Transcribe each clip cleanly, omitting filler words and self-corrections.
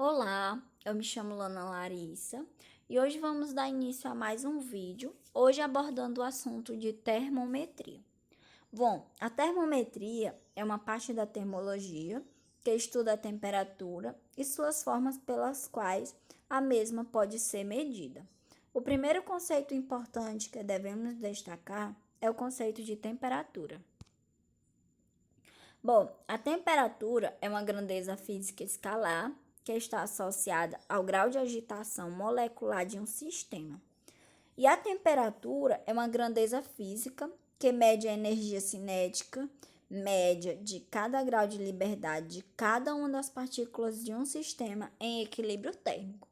Olá, eu me chamo Lana Larissa e hoje vamos dar início a mais um vídeo, hoje abordando o assunto de termometria. Bom, a termometria é uma parte da termologia que estuda a temperatura e suas formas pelas quais a mesma pode ser medida. O primeiro conceito importante que devemos destacar é o conceito de temperatura. Bom, a temperatura é uma grandeza física escalar que está associada ao grau de agitação molecular de um sistema. E a temperatura é uma grandeza física que mede a energia cinética média de cada grau de liberdade de cada uma das partículas de um sistema em equilíbrio térmico.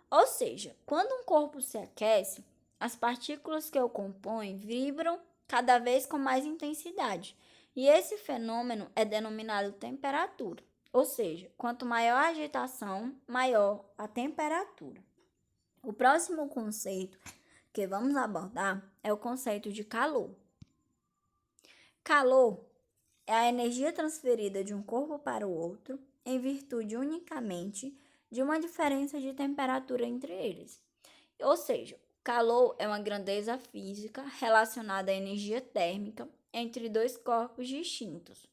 Ou seja, quando um corpo se aquece, as partículas que o compõem vibram cada vez com mais intensidade. E esse fenômeno é denominado temperatura. Ou seja, quanto maior a agitação, maior a temperatura. O próximo conceito que vamos abordar é o conceito de calor. Calor é a energia transferida de um corpo para o outro em virtude unicamente de uma diferença de temperatura entre eles. Ou seja, calor é uma grandeza física relacionada à energia térmica entre dois corpos distintos.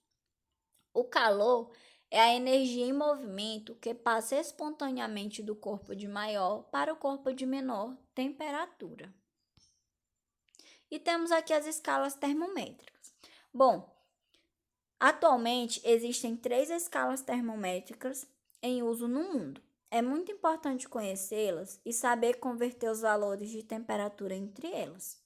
O calor é a energia em movimento que passa espontaneamente do corpo de maior para o corpo de menor temperatura. E temos aqui as escalas termométricas. Bom, atualmente existem 3 escalas termométricas em uso no mundo. É muito importante conhecê-las e saber converter os valores de temperatura entre elas.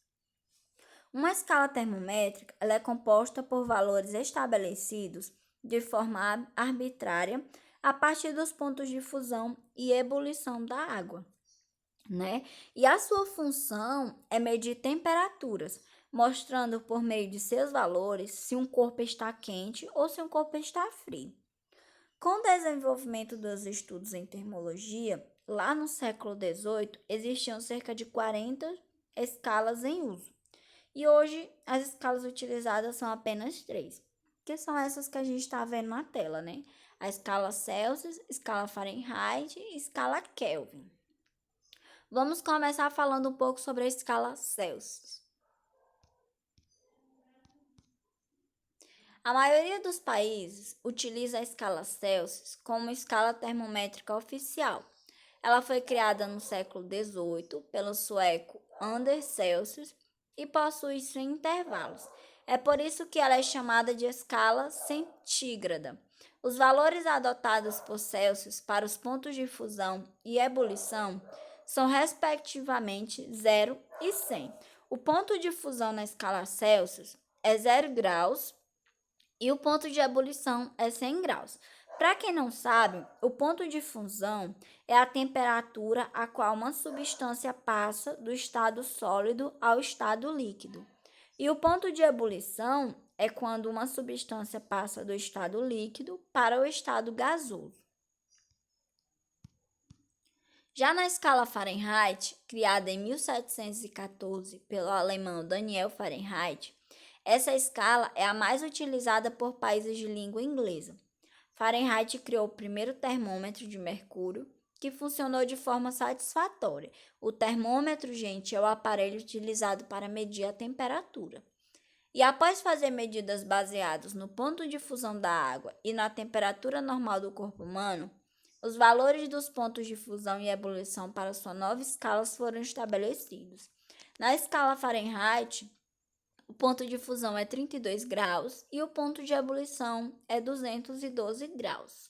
Uma escala termométrica ela é composta por valores estabelecidos de forma arbitrária a partir dos pontos de fusão e ebulição da água, né? E a sua função é medir temperaturas, mostrando por meio de seus valores se um corpo está quente ou se um corpo está frio. Com o desenvolvimento dos estudos em termologia, lá no século XVIII, existiam cerca de 40 escalas em uso. E hoje, as escalas utilizadas são apenas 3, que são essas que a gente está vendo na tela, né? A escala Celsius, escala Fahrenheit e escala Kelvin. Vamos começar falando um pouco sobre a escala Celsius. A maioria dos países utiliza a escala Celsius como escala termométrica oficial. Ela foi criada no século XVIII pelo sueco Anders Celsius e possui seus intervalos. É por isso que ela é chamada de escala centígrada. Os valores adotados por Celsius para os pontos de fusão e ebulição são respectivamente 0 e 100. O ponto de fusão na escala Celsius é 0 graus e o ponto de ebulição é 100 graus. Para quem não sabe, o ponto de fusão é a temperatura a qual uma substância passa do estado sólido ao estado líquido. E o ponto de ebulição é quando uma substância passa do estado líquido para o estado gasoso. Já na escala Fahrenheit, criada em 1714 pelo alemão Daniel Fahrenheit, essa escala é a mais utilizada por países de língua inglesa. Fahrenheit criou o primeiro termômetro de mercúrio, que funcionou de forma satisfatória. O termômetro, gente, é o aparelho utilizado para medir a temperatura. E após fazer medidas baseadas no ponto de fusão da água e na temperatura normal do corpo humano, os valores dos pontos de fusão e ebulição para sua nova escala foram estabelecidos. Na escala Fahrenheit, o ponto de fusão é 32 graus e o ponto de ebulição é 212 graus.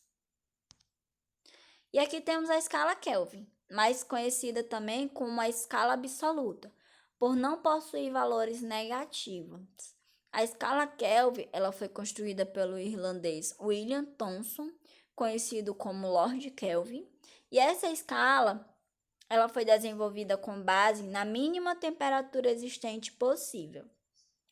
E aqui temos a escala Kelvin, mais conhecida também como a escala absoluta, por não possuir valores negativos. A escala Kelvin ela foi construída pelo irlandês William Thomson, conhecido como Lord Kelvin, e essa escala ela foi desenvolvida com base na mínima temperatura existente possível,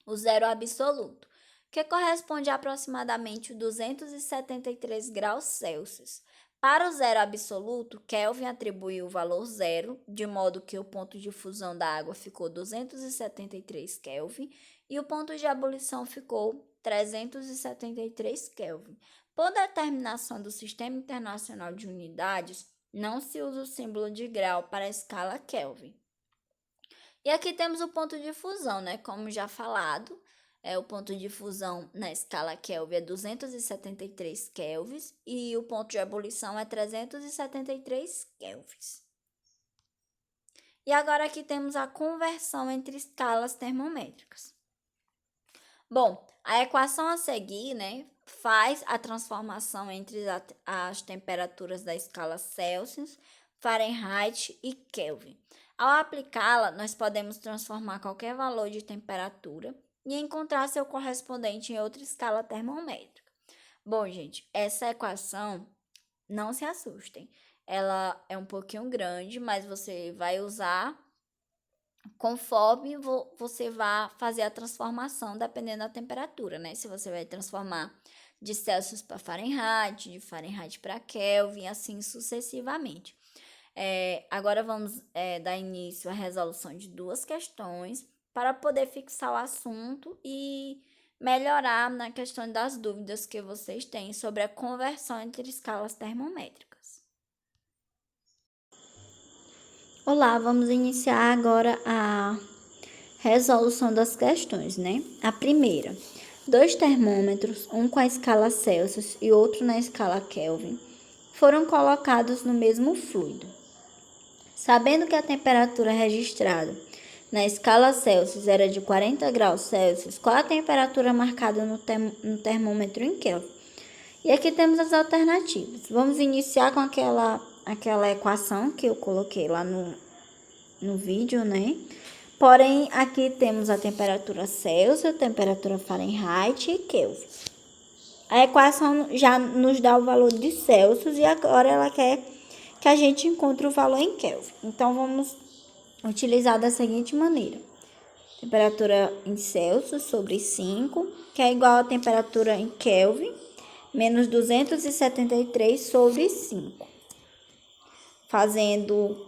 o zero absoluto, que corresponde a aproximadamente 273 graus Celsius. Para o zero absoluto, Kelvin atribuiu o valor zero, de modo que o ponto de fusão da água ficou 273 Kelvin e o ponto de ebulição ficou 373 Kelvin. Por determinação do Sistema Internacional de Unidades, não se usa o símbolo de grau para a escala Kelvin. E aqui temos o ponto de fusão, né? Como já falado, o ponto de fusão na escala Kelvin é 273 kelvins e o ponto de ebulição é 373 kelvins. E agora aqui temos a conversão entre escalas termométricas. Bom, a equação a seguir, né, faz a transformação entre as temperaturas da escala Celsius, Fahrenheit e Kelvin. Ao aplicá-la, nós podemos transformar qualquer valor de temperatura e encontrar seu correspondente em outra escala termométrica. Bom, gente, essa equação, não se assustem, ela é um pouquinho grande, mas você vai usar conforme você vai fazer a transformação, dependendo da temperatura, né? Se você vai transformar de Celsius para Fahrenheit, de Fahrenheit para Kelvin, assim sucessivamente. Agora vamos dar início à resolução de duas questões para poder fixar o assunto e melhorar na questão das dúvidas que vocês têm sobre a conversão entre escalas termométricas. Olá, vamos iniciar agora a resolução das questões, né? A primeira, 2 termômetros, um com a escala Celsius e outro na escala Kelvin, foram colocados no mesmo fluido. Sabendo que a temperatura registrada na escala Celsius era de 40 graus Celsius, qual a temperatura marcada no termômetro em Kelvin? E aqui temos as alternativas. Vamos iniciar com aquela equação que eu coloquei lá no vídeo, né? Porém, aqui temos a temperatura Celsius, a temperatura Fahrenheit e Kelvin. A equação já nos dá o valor de Celsius e agora ela quer que a gente encontre o valor em Kelvin. Então, vamos utilizar da seguinte maneira. Temperatura em Celsius sobre 5, que é igual a temperatura em Kelvin, menos 273 sobre 5. Fazendo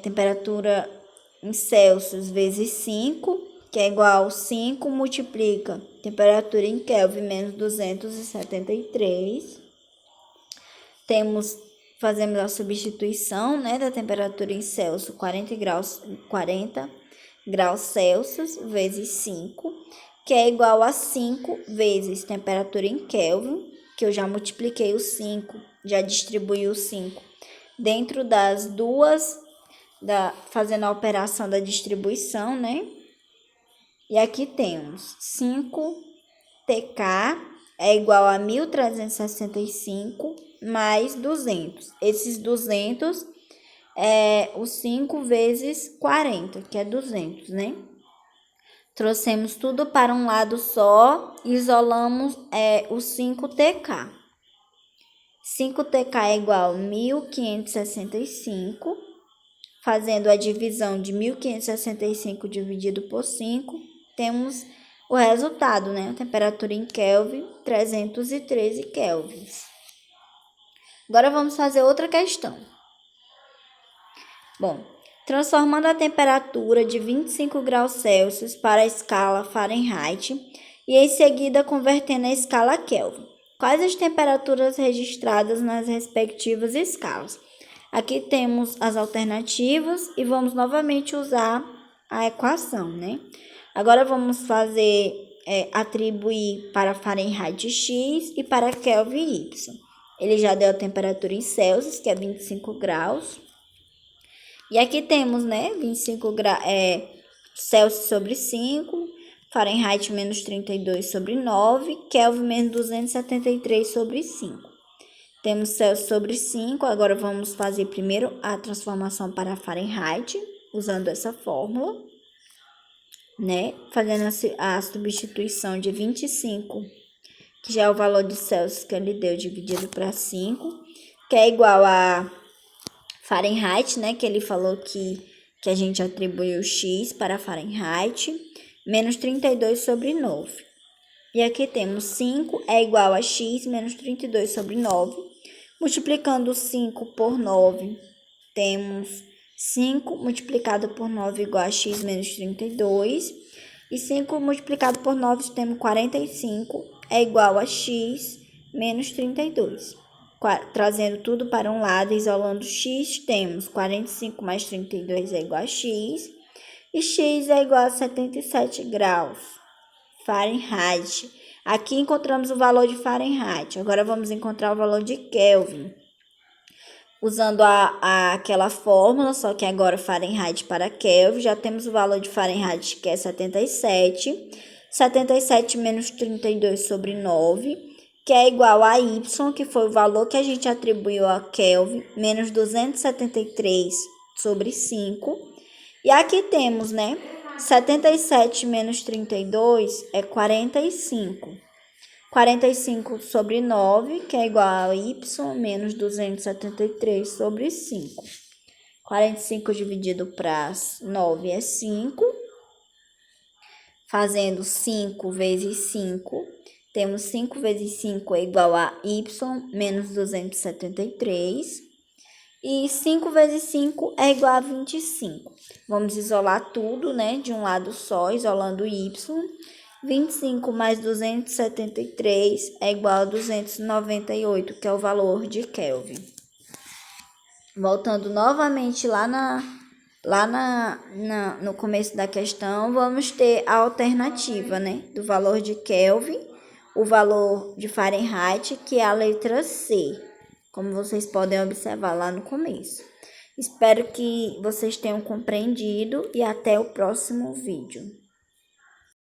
temperatura em Celsius vezes 5, que é igual a 5, multiplica temperatura em Kelvin menos 273. Fazemos a substituição, né, da temperatura em Celsius, 40 graus Celsius vezes 5, que é igual a 5 vezes temperatura em Kelvin, que eu já multipliquei o 5, já distribuí o 5 dentro das duas, fazendo a operação da distribuição, né? E aqui temos 5TK é igual a 1.365 mais 200. Esses 200 é o 5 vezes 40, que é 200, né? Trouxemos tudo para um lado só, isolamos o 5TK. 5TK é igual a 1.565, fazendo a divisão de 1.565 dividido por 5, temos o resultado, né? A temperatura em Kelvin, 313 kelvins. Agora vamos fazer outra questão. Bom, transformando a temperatura de 25 graus Celsius para a escala Fahrenheit e em seguida convertendo a escala Kelvin. Quais as temperaturas registradas nas respectivas escalas? Aqui temos as alternativas e vamos novamente usar a equação, né? Agora vamos atribuir para Fahrenheit X e para Kelvin Y. Ele já deu a temperatura em Celsius, que é 25 graus. E aqui temos, né, 25 graus, Celsius sobre 5, Fahrenheit menos 32 sobre 9, Kelvin menos 273 sobre 5. Temos Celsius sobre 5, agora vamos fazer primeiro a transformação para Fahrenheit, usando essa fórmula, né? Fazendo a substituição de 25, que já é o valor de Celsius que ele deu, dividido para 5, que é igual a Fahrenheit, né? Que ele falou que a gente atribuiu X para Fahrenheit, menos 32 sobre 9. E aqui temos 5 é igual a X menos 32 sobre 9. Multiplicando 5 por 9, temos 5 multiplicado por 9 igual a X menos 32. E 5 multiplicado por 9, temos 45, é igual a x menos 32. Trazendo tudo para um lado, isolando x, temos 45 mais 32 é igual a x. E x é igual a 77 graus Fahrenheit. Aqui encontramos o valor de Fahrenheit. Agora vamos encontrar o valor de Kelvin. Usando aquela fórmula, só que agora Fahrenheit para Kelvin, já temos o valor de Fahrenheit, que é 77. 77 menos 32 sobre 9, que é igual a y, que foi o valor que a gente atribuiu a Kelvin, menos 273 sobre 5. E aqui temos, né? 77 menos 32 é 45. 45 sobre 9, que é igual a y, menos 273 sobre 5. 45 dividido para 9 é 5. Fazendo 5 vezes 5, temos 5 vezes 5 é igual a y, menos 273. E 5 vezes 5 é igual a 25. Vamos isolar tudo, né, de um lado só, isolando y. 25 mais 273 é igual a 298, que é o valor de Kelvin. Voltando novamente no começo da questão, vamos ter a alternativa, né, do valor de Kelvin, o valor de Fahrenheit, que é a letra C, como vocês podem observar lá no começo. Espero que vocês tenham compreendido e até o próximo vídeo.